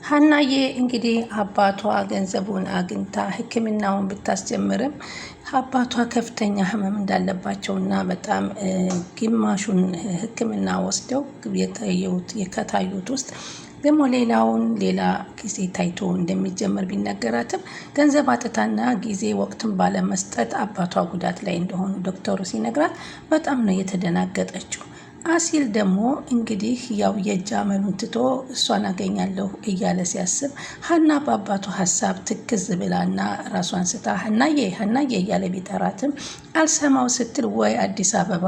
ሀናዬ እንግዲህ አባቷ ገንዘቡን አግኝታ ሕክምናውን ብታስጀምርም አባቷ ከፍተኛ ህመም እንዳለባቸውና በጣም ግማሹን ሕክምና ወስደው ከታዩት ውስጥ ደግሞ ሌላ ጊዜ ታይቶ እንደሚጀመር ቢነገራትም ገንዘብ አጥታና ጊዜ ወቅትን ባለመስጠት አባቷ ጉዳት ላይ እንደሆኑ ዶክተሩ ሲነግራት በጣም ነው የተደናገጠችው። አሲል ደግሞ እንግዲህ ያው የእጅ አመሉን ትቶ እሷን አገኛለሁ እያለ ሲያስብ ሀና በአባቱ ሀሳብ ትክዝ ብላና ራሷን ስታ ሀናዬ እያለ ቢጠራትም አልሰማው ስትል ወይ አዲስ አበባ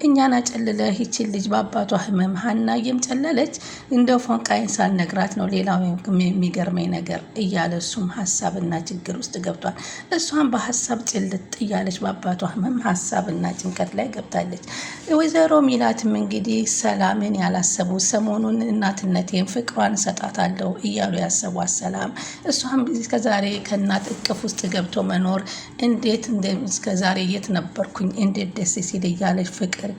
እኛን አጨልለህ ይችን ልጅ በአባቷ ህመም ሀናዬም ጨለለች እንደ ፎንቃይን ሳልነግራት ነው ሌላው የሚገርመኝ ነገር እያለ እሱም ሀሳብና ችግር ውስጥ ገብቷል። እሷም በሀሳብ ጭልጥ እያለች በአባቷ ህመም ሀሳብና ጭንቀት ላይ ገብታለች። ወይዘሮ ሚላት እንግዲህ ሰላምን ያላሰቡ ሰሞኑን እናትነቴን ፍቅሯን እሰጣታለሁ እያሉ ያሰቧት ሰላም እሷም እስከዛሬ ከእናት እቅፍ ውስጥ ገብቶ መኖር እንዴት እስከዛሬ የት ነበርኩኝ እንዴት ደስ ሲል እያለች ፍቅር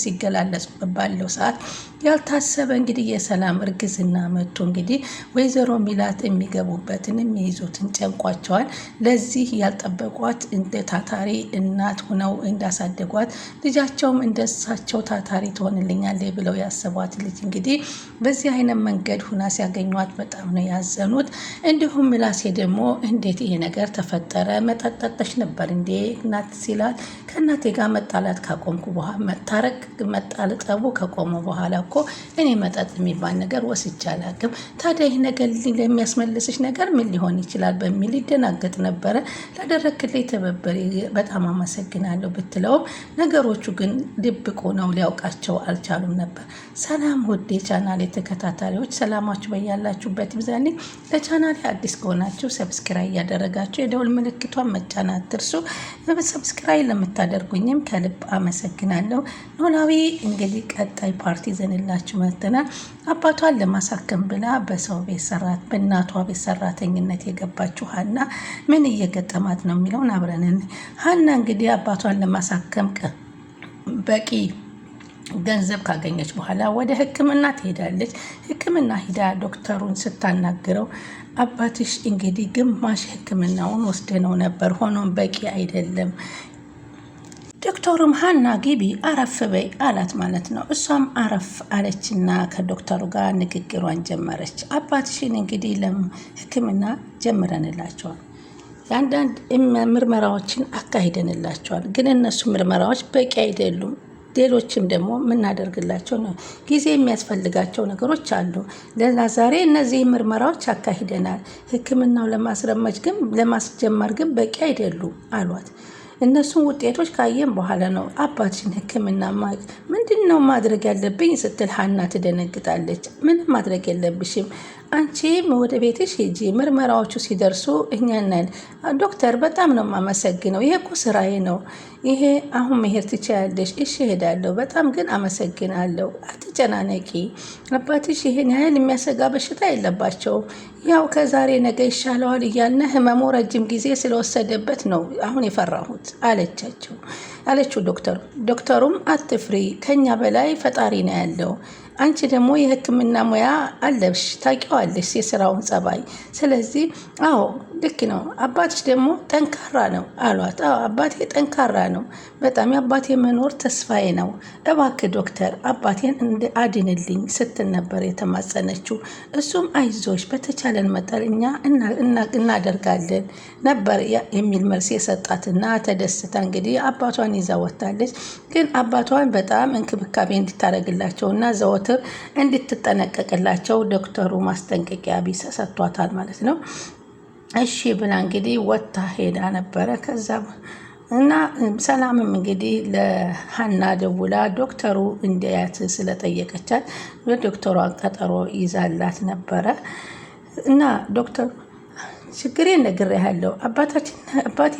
ሲገላለጹ ባለው ሰዓት ያልታሰበ እንግዲህ የሰላም እርግዝና መጥቶ እንግዲህ ወይዘሮ ሚላት የሚገቡበትን የሚይዙትን ጨንቋቸዋል። ለዚህ ያልጠበቋት እንደ ታታሪ እናት ሆነው እንዳሳደጓት ልጃቸውም እንደሳቸው ታታሪ ትሆንልኛለች ብለው ያሰቧት ልጅ እንግዲህ በዚህ አይነት መንገድ ሁና ሲያገኟት በጣም ነው ያዘኑት። እንዲሁም ምላሴ ደግሞ እንዴት ይሄ ነገር ተፈጠረ? መጠጠጠሽ ነበር እንዴ እናት ሲላት ከእናቴ ጋር መጣላት ካቆምኩ በኋላ መታረቅ መጣልጠቡ ከቆመ በኋላ እኮ እኔ መጠጥ የሚባል ነገር ወስጄ አላውቅም። ታዲያ ይህ ነገር ለሚያስመልስሽ ነገር ምን ሊሆን ይችላል? በሚል ይደናገጥ ነበረ። ላደረክልኝ ትብብር በጣም አመሰግናለሁ ብትለውም ነገሮቹ ግን ድብቁ ነው ሊያውቃቸው አልቻሉም ነበር። ሰላም ውድ የቻናሌ ተከታታዮች ሰላማችሁ በያላችሁበት ይብዛልኝ። ለቻናሌ አዲስ ከሆናችሁ ሰብስክራይብ እያደረጋችሁ የደውል ምልክቷን መጫን አትርሱ። ሰብስክራይብ ለምታደርጉኝም ከልብ አመሰግናለሁ። ኖላዊ እንግዲህ ቀጣይ ፓርቲ ዘንላችሁ መጥተናል። አባቷን ለማሳከም ብላ በእናቷ ቤት ሰራተኝነት የገባችው ሀና ምን እየገጠማት ነው የሚለውን አብረንን ሀና እንግዲህ አባቷን ለማሳከም በቂ ገንዘብ ካገኘች በኋላ ወደ ሕክምና ትሄዳለች። ሕክምና ሂዳ ዶክተሩን ስታናግረው አባትሽ እንግዲህ ግማሽ ሕክምናውን ወስደነው ነበር፣ ሆኖም በቂ አይደለም። ዶክተሩም ሀና ግቢ አረፍ በይ አላት ማለት ነው። እሷም አረፍ አለችና ከዶክተሩ ጋር ንግግሯን ጀመረች። አባትሽን እንግዲህ ሕክምና ጀምረንላቸዋል፣ የአንዳንድ ምርመራዎችን አካሂደንላቸዋል። ግን እነሱ ምርመራዎች በቂ አይደሉም። ሌሎችም ደግሞ የምናደርግላቸው ነው ጊዜ የሚያስፈልጋቸው ነገሮች አሉ። ዛሬ እነዚህ ምርመራዎች አካሂደናል። ሕክምናው ለማስጀመር ግን በቂ አይደሉም አሏት። እነሱን ውጤቶች ካየን በኋላ ነው አባትሽን ሕክምና ምንድን ነው ማድረግ ያለብኝ ስትል ሀና ትደነግጣለች። ምንም ማድረግ የለብሽም አንቺ ወደ ቤትሽ ሂጂ፣ ምርመራዎቹ ሲደርሱ እኛናል። ዶክተር በጣም ነው የማመሰግነው፣ ይሄ እኮ ስራዬ ነው። ይሄ አሁን መሄድ ትችያለሽ። እሺ እሄዳለሁ፣ በጣም ግን አመሰግናለሁ። አትጨናነቂ፣ አባትሽ ይሄን ያህል የሚያሰጋ በሽታ የለባቸውም። ያው ከዛሬ ነገ ይሻለዋል እያልን ህመሙ ረጅም ጊዜ ስለወሰደበት ነው አሁን የፈራሁት አለችው ዶክተሩም አትፍሪ፣ ከኛ በላይ ፈጣሪ ነው ያለው። አንቺ ደግሞ የህክምና ሙያ አለብሽ፣ ታውቂዋለሽ የስራውን ጸባይ። ስለዚህ አዎ ልክ ነው፣ አባትሽ ደግሞ ጠንካራ ነው አሏት። አዎ አባቴ ጠንካራ ነው በጣም፣ የአባቴ መኖር ተስፋዬ ነው። እባክህ ዶክተር አባቴን አድንልኝ ስትል ነበር የተማጸነችው። እሱም አይዞሽ በተቻለን መጠን እኛ እናደርጋለን ነበር የሚል መልስ የሰጣትና ተደስታ እንግዲህ አባቷን ይዛ ወጥታለች። ግን አባቷን በጣም እንክብካቤ እንድታደርግላቸውና ዘወትር እንድትጠነቀቅላቸው ዶክተሩ ማስጠንቀቂያ ሰጥቷታል ማለት ነው። እሺ ብላ እንግዲህ ወጥታ ሄዳ ነበረ። ከዛ እና ሰላምም እንግዲህ ለሀና ደውላ ዶክተሩ እንዲያት ስለጠየቀቻት በዶክተሯን ቀጠሮ ይዛላት ነበረ። እና ዶክተሩ ችግሬን ነግሬሃለሁ አባቴ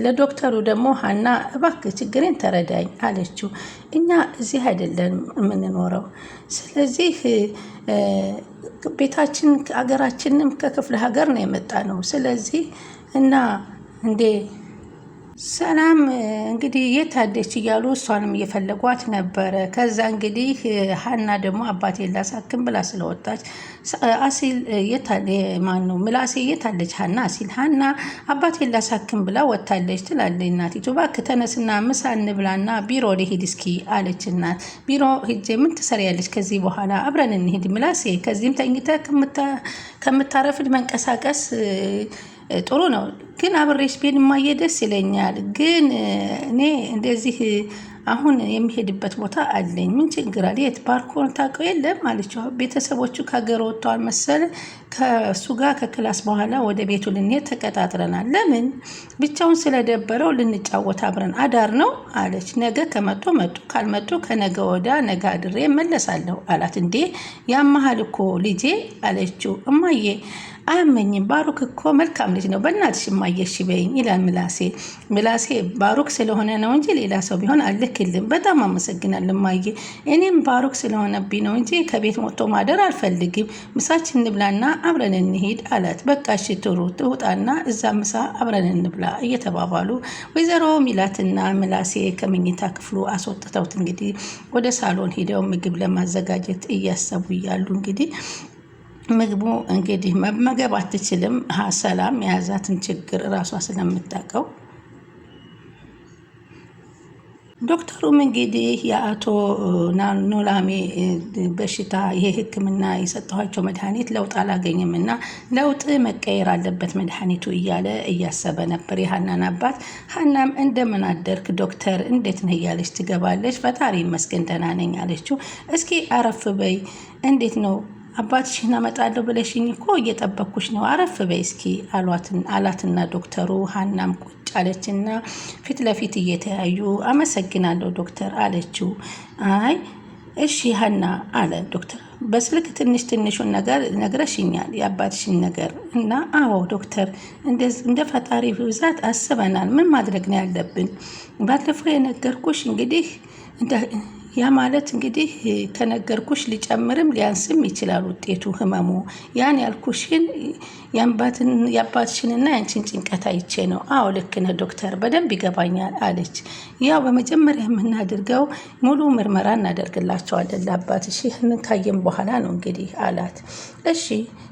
ለዶክተሩ ደግሞ ሀና እባክህ ችግሬን ተረዳኝ አለችው። እኛ እዚህ አይደለም የምንኖረው፣ ስለዚህ ቤታችን አገራችንም ከክፍለ ሀገር ነው የመጣ ነው። ስለዚህ እና እንዴ ሰላም እንግዲህ የት አለች እያሉ እሷንም እየፈለጓት ነበረ። ከዛ እንግዲህ ሀና ደግሞ አባቴን ላሳክም ብላ ስለወጣች አሲል ማን ነው ምላሴ የታለች ሀና ሲል ሀና አባቴን ላሳክም ብላ ወጥታለች ትላለች እናቲቱ። እባክህ ተነስና ምሳ እንብላና ቢሮ ልሂድ እስኪ አለች እናት። ቢሮ ሂጄ ምን ትሰሪያለች? ከዚህ በኋላ አብረን እንሂድ ምላሴ፣ ከዚህም ተኝተህ ከምታረፍድ መንቀሳቀስ ጥሩ ነው፣ ግን አብሬሽ ብሄድ እማዬ ደስ ይለኛል። ግን እኔ እንደዚህ አሁን የሚሄድበት ቦታ አለኝ። ምን ችግር አለ? የት? ፓርኩን ታውቀው የለም አለችው። ቤተሰቦቹ ከሀገር ወጥተዋል መሰለ። ከእሱ ጋር ከክላስ በኋላ ወደ ቤቱ ልንሄድ ተቀጣጥረናል። ለምን? ብቻውን ስለደበረው ልንጫወት አብረን አዳር ነው አለች። ነገ ከመጡ መጡ፣ ካልመጡ ከነገ ወዳ ነገ አድሬ እመለሳለሁ አላት። እንዴ ያመሃል እኮ ልጄ አለችው። እማዬ አያመኝም፣ ባሩክ እኮ መልካም ልጅ ነው፣ በእናትሽ እማዬ እሺ በይኝ ይላል ምላሴ። ምላሴ ባሩክ ስለሆነ ነው እንጂ ሌላ ሰው ቢሆን አልክልም። በጣም አመሰግናለሁ እማዬ፣ እኔም ባሩክ ስለሆነብኝ ነው እንጂ ከቤት ሞቶ ማደር አልፈልግም። ምሳችን እንብላና አብረን እንሂድ አላት። በቃ እሺ ጥሩ ትውጣና እዛ ምሳ አብረን እንብላ እየተባባሉ ወይዘሮ ሚላትና ምላሴ ከመኝታ ክፍሉ አስወጥተውት እንግዲህ ወደ ሳሎን ሄደው ምግብ ለማዘጋጀት እያሰቡ እያሉ እንግዲህ ምግቡ እንግዲህ መመገብ አትችልም። ሰላም የያዛትን ችግር እራሷ ስለምታውቀው ዶክተሩም እንግዲህ የአቶ ኖላሜ በሽታ ይሄ ሕክምና የሰጠኋቸው መድኃኒት ለውጥ አላገኝም እና ለውጥ መቀየር አለበት መድኃኒቱ እያለ እያሰበ ነበር የሀናን አባት። ሀናም እንደምን አደርክ ዶክተር እንዴት ነህ እያለች ትገባለች። ፈጣሪ ይመስገን ደህና ነኝ አለችው። እስኪ አረፍ በይ እንዴት ነው አባትሽን አመጣለሁ ብለሽኝ እኮ እየጠበኩሽ ነው፣ አረፍ በይ እስኪ አላትና ዶክተሩ ሀናም ቁጭ አለችና ፊት ለፊት እየተያዩ አመሰግናለሁ ዶክተር አለችው። አይ እሺ ሀና አለ ዶክተር። በስልክ ትንሹን ነገር ነግረሽኛል የአባትሽን ነገር እና አዎ ዶክተር እንደ ፈጣሪ ብዛት አስበናል። ምን ማድረግ ነው ያለብን? ባለፈው የነገርኩሽ እንግዲህ ያ ማለት እንግዲህ ከነገርኩሽ ሊጨምርም ሊያንስም ይችላል ውጤቱ ህመሙ። ያን ያልኩሽን የአባትሽንና ያንቺን ጭንቀት አይቼ ነው። አዎ ልክ ነህ ዶክተር፣ በደንብ ይገባኛል አለች። ያው በመጀመሪያ የምናደርገው ሙሉ ምርመራ እናደርግላቸዋለን ለአባትሽ፣ ይህንን ካየም በኋላ ነው እንግዲህ አላት። እሺ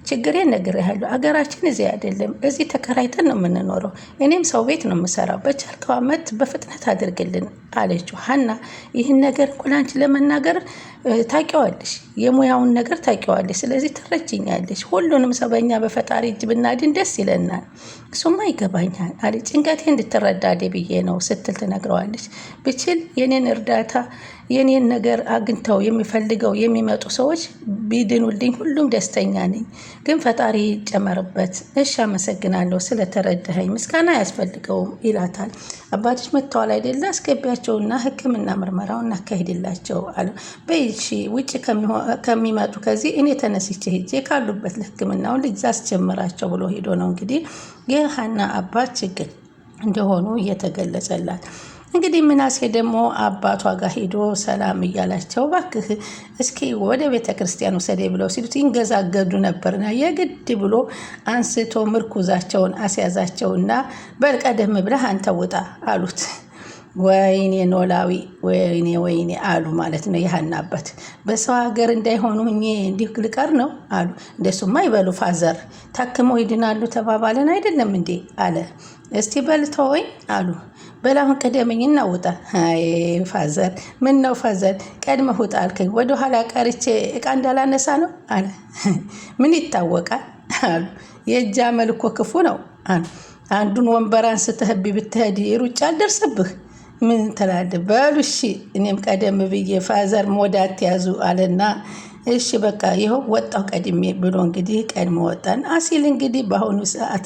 ችግሬን ነግሬሃለሁ። አገራችን እዚህ አይደለም፣ እዚህ ተከራይተን ነው የምንኖረው። እኔም ሰው ቤት ነው የምሰራው። በቻልከው አመት በፍጥነት አድርግልን አለችው። ሀና ይህን ነገር እኮ ላንቺ ለመናገር ታውቂዋለሽ፣ የሙያውን ነገር ታውቂዋለሽ፣ ስለዚህ ትረጅኛለሽ። ሁሉንም ሰው በእኛ በፈጣሪ እጅ ብናድን ደስ ይለናል። እሱማ ይገባኛል አለ። ጭንቀቴ እንድትረዳዴ ብዬ ነው ስትል ትነግረዋለች። ብችል የኔን እርዳታ የኔን ነገር አግኝተው የሚፈልገው የሚመጡ ሰዎች ቢድኑልኝ ሁሉም ደስተኛ ነኝ፣ ግን ፈጣሪ ይጨመርበት። እሺ አመሰግናለሁ ስለተረዳኸኝ፣ ምስጋና አያስፈልገውም ይላታል። አባቶች መጥተዋል አይደለ? አስገቢያቸውና ሕክምና ምርመራውን እናካሂድላቸው አለ። በይሺ ውጭ ከሚመጡ ከዚህ እኔ ተነስቼ ሄጄ ካሉበት ለሕክምናውን ልጅ አስጀምራቸው ብሎ ሄዶ ነው እንግዲህ የሀና አባት ችግር እንደሆኑ እየተገለጸላት። እንግዲህ ምናሴ ደግሞ አባቷ ጋር ሄዶ ሰላም እያላቸው እባክህ እስኪ ወደ ቤተ ክርስቲያን ውሰደኝ ብለው ሲሉት ይንገዛገዱ ነበርና የግድ ብሎ አንስቶ ምርኩዛቸውን አስያዛቸውና በልቀደም ብለህ አንተ ውጣ አሉት። ወይኔ ኖላዊ ወይኔ አሉ ማለት ነው የሀና አባት። በሰው ሀገር እንዳይሆኑ እንዲህ ልቀር ነው አሉ። እንደሱማ ይበሉ ፋዘር፣ ታክመው ይድናሉ ተባባለን አይደለም እንዴ አለ። እስቲ በልተወኝ አሉ። በላሁን ቀደመኝና ውጣ። አይ ፋዘር፣ ምን ነው ፋዘር ቀድመህ ውጣ አልከኝ፣ ወደኋላ ቀርቼ እቃ እንዳላነሳ ነው አለ። ምን ይታወቃል አሉ። የእጅ አመል እኮ ክፉ ነው አሉ። አንዱን ወንበር አንስተህብኝ ብትሄድ ሩጫ አልደርስብህ ምን ትላለህ? በሉ እሺ እኔም ቀደም ብዬ ፋዘር ሞዳት ያዙ አለና እሺ በቃ ይኸው ወጣው ቀድሜ ብሎ እንግዲህ ቀድሞ ወጣን። አሲል እንግዲህ በአሁኑ ሰዓት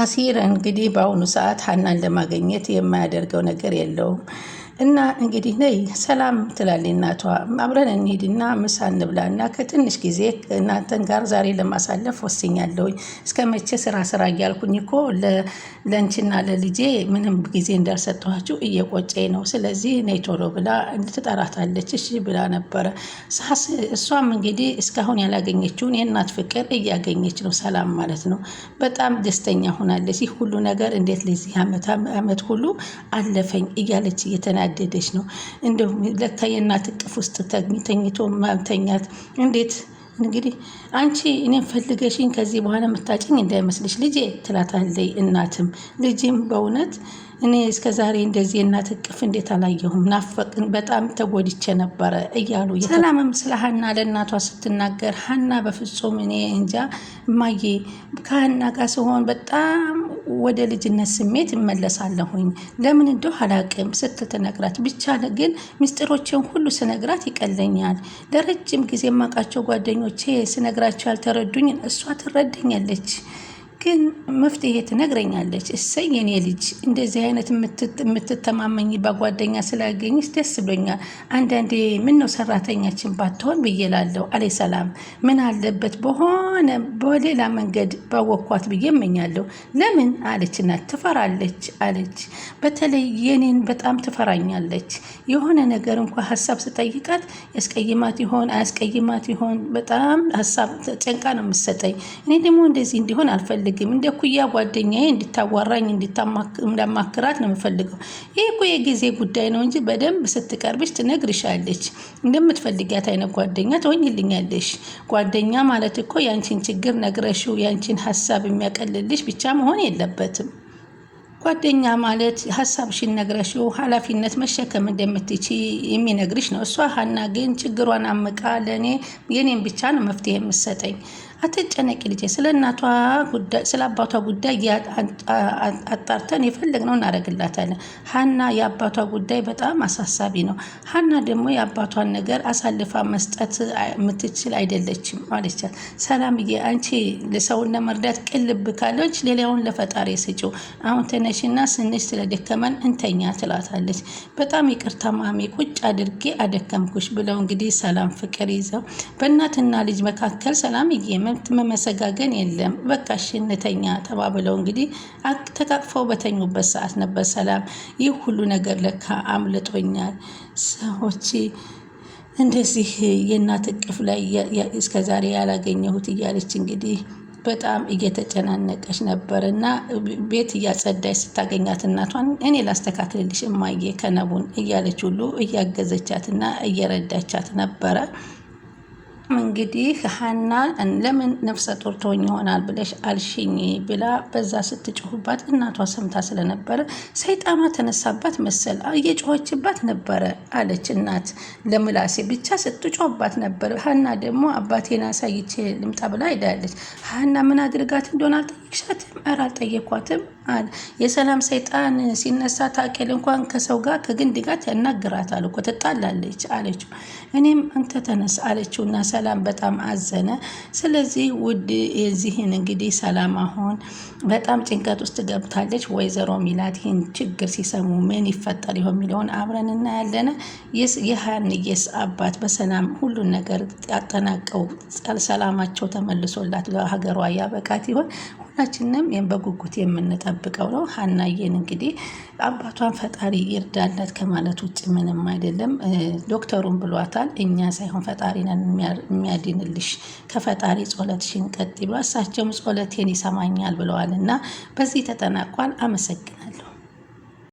አሲር እንግዲህ በአሁኑ ሰዓት ሀናን ለማግኘት የማያደርገው ነገር የለውም። እና እንግዲህ ነይ ሰላም ትላለች እናቷ። አብረን እንሂድና ምሳ እንብላና ከትንሽ ጊዜ እናንተን ጋር ዛሬ ለማሳለፍ ወስኛለሁኝ። እስከ መቼ ስራ እያልኩኝ እኮ ለንችና ለልጄ ምንም ጊዜ እንዳልሰጠኋችሁ እየቆጨኝ ነው። ስለዚህ ነይ ቶሎ ብላ ትጠራታለች። እሺ ብላ ነበረ። እሷም እንግዲህ እስካሁን ያላገኘችውን የእናት ፍቅር እያገኘች ነው ሰላም ማለት ነው። በጣም ደስተኛ ሆናለች። ይህ ሁሉ ነገር እንዴት ለዚህ ዓመት ሁሉ አለፈኝ እያለች እየተናደደች ነው። እንደውም ለካ የእናት እቅፍ ውስጥ ተኝቶ ማምተኛት እንዴት እንግዲህ አንቺ እኔም ፈልገሽኝ ከዚህ በኋላ የምታጭኝ እንዳይመስልሽ ልጄ ትላታለች። እናትም ልጅም በእውነት እኔ እስከ ዛሬ እንደዚህ የእናት እቅፍ እንዴት አላየሁም፣ ናፈቅን፣ በጣም ተጎድቼ ነበረ እያሉ ሰላምም ስለ ሀና ለእናቷ ስትናገር ሀና በፍጹም እኔ እንጃ እማዬ ከሀና ጋር ስሆን በጣም ወደ ልጅነት ስሜት እመለሳለሁኝ ለምን እንደው አላቅም ስትል ትነግራት። ብቻ ግን ምስጢሮችን ሁሉ ስነግራት ይቀለኛል። ለረጅም ጊዜ የማውቃቸው ጓደኞቼ ስነግራቸው ያልተረዱኝን እሷ ትረዳኛለች፣ ግን መፍትሄ ትነግረኛለች። እሰይ የኔ ልጅ እንደዚህ አይነት የምትተማመኝ በጓደኛ ስላገኘች ደስ ብሎኛል። አንዳንዴ ምን ነው ሰራተኛችን ባትሆን ብዬ እላለሁ አለ ሰላም። ምን አለበት በሌላ መንገድ ባወኳት ብዬ እመኛለሁ። ለምን አለች እናት። ትፈራለች አለች። በተለይ የኔን በጣም ትፈራኛለች። የሆነ ነገር እንኳ ሀሳብ ስጠይቃት ያስቀይማት ይሆን አያስቀይማት ይሆን በጣም ሀሳብ ጨንቃ ነው የምትሰጠኝ። እኔ ደግሞ እንደዚህ እንዲሆን አልፈልግም። እንደ ኩያ ጓደኛዬ እንድታዋራኝ እንዳማክራት ነው የምፈልገው። ይህ እኮ የጊዜ ጉዳይ ነው እንጂ በደንብ ስትቀርብሽ ትነግርሻለች። እንደምትፈልጊያት አይነት ጓደኛ ትሆኝልኛለሽ። ጓደኛ ማለት እኮ ያንቺን ችግር ነግረሽው ያንቺን ሀሳብ የሚያቀልልሽ ብቻ መሆን የለበትም። ጓደኛ ማለት ሀሳብሽን ነግረሽው ኃላፊነት መሸከም እንደምትች የሚነግርሽ ነው። እሷ ሀና ግን ችግሯን አምቃ ለእኔ የኔን ብቻ ነው መፍትሄ የምትሰጠኝ። አትጨነቂ ልጄ፣ ስለ አባቷ ጉዳይ አጣርተን የፈለግነው እናደርግላታለን። ሀና የአባቷ ጉዳይ በጣም አሳሳቢ ነው። ሀና ደግሞ የአባቷን ነገር አሳልፋ መስጠት የምትችል አይደለችም አለቻት። ሰላምዬ አንቺ ለሰውን ለመርዳት ቅልብ ካለች ሌላውን ለፈጣሪ ስጪው። አሁን ተነሽና ስንሽ ስለደከመን እንተኛ ትላታለች። በጣም ይቅርታ ማሚ ቁጭ አድርጌ አደከምኩሽ ብለው እንግዲህ ሰላም ፍቅር ይዘው በእናትና ልጅ መካከል ሰላምዬ መመሰጋገን የለም በቃ እሺ እንተኛ ተባብለው እንግዲህ ተቃቅፈው በተኙበት ሰዓት ነበር ሰላም ይህ ሁሉ ነገር ለካ አምልጦኛል፣ ሰዎች እንደዚህ የእናት እቅፍ ላይ እስከዛሬ ያላገኘሁት እያለች እንግዲህ በጣም እየተጨናነቀች ነበር። እና ቤት እያጸዳች ስታገኛት እናቷን እኔ ላስተካክልልሽ እማዬ ከነቡን እያለች ሁሉ እያገዘቻትና እየረዳቻት ነበረ። እንግዲህ ሀና ለምን ነፍሰ ጡር ትሆኝ ይሆናል ብለሽ አልሽኝ ብላ በዛ ስትጮህባት እናቷ ሰምታ ስለነበረ ሰይጣኗ ተነሳባት መሰል እየጮኸችባት ነበረ አለች እናት ለምላሴ ብቻ ስትጮህባት ነበር። ሀና ደግሞ አባቴን አሳይቼ ልምጣ ብላ ሄዳለች። ሀና ምን አድርጋት እንደሆነ አልጠየቅሻትም? ኧረ አልጠየኳትም አለ። የሰላም ሰይጣን ሲነሳ ታውቂያለሽ እንኳን ከሰው ጋር ከግንድ ጋር ያናግራታል እኮ ትጣላለች አለችው። እኔም አንተ ተነስ አለችውና ሰላም በጣም አዘነ። ስለዚህ ውድ የዚህን እንግዲህ ሰላም አሁን በጣም ጭንቀት ውስጥ ገብታለች። ወይዘሮ ሚላት ይህን ችግር ሲሰሙ ምን ይፈጠር ይሆን የሚለውን አብረን እናያለን። የሀንዬስ አባት በሰላም ሁሉን ነገር ያጠናቀው ሰላማቸው ተመልሶላት ለሀገሯ ያበቃት ይሆን? ሁላችንም በጉጉት የምንጠብቀው ነው። ሀናዬን እንግዲህ አባቷን ፈጣሪ ይርዳላት ከማለት ውጭ ምንም አይደለም። ዶክተሩን ብሏታል፣ እኛ ሳይሆን ፈጣሪ ነን የሚያድንልሽ፣ ከፈጣሪ ጸሎትሽን ቀጥይ ብሏል። እሳቸውም ጸሎቴን ይሰማኛል ብለዋል እና በዚህ ተጠናቋል። አመሰግናለሁ።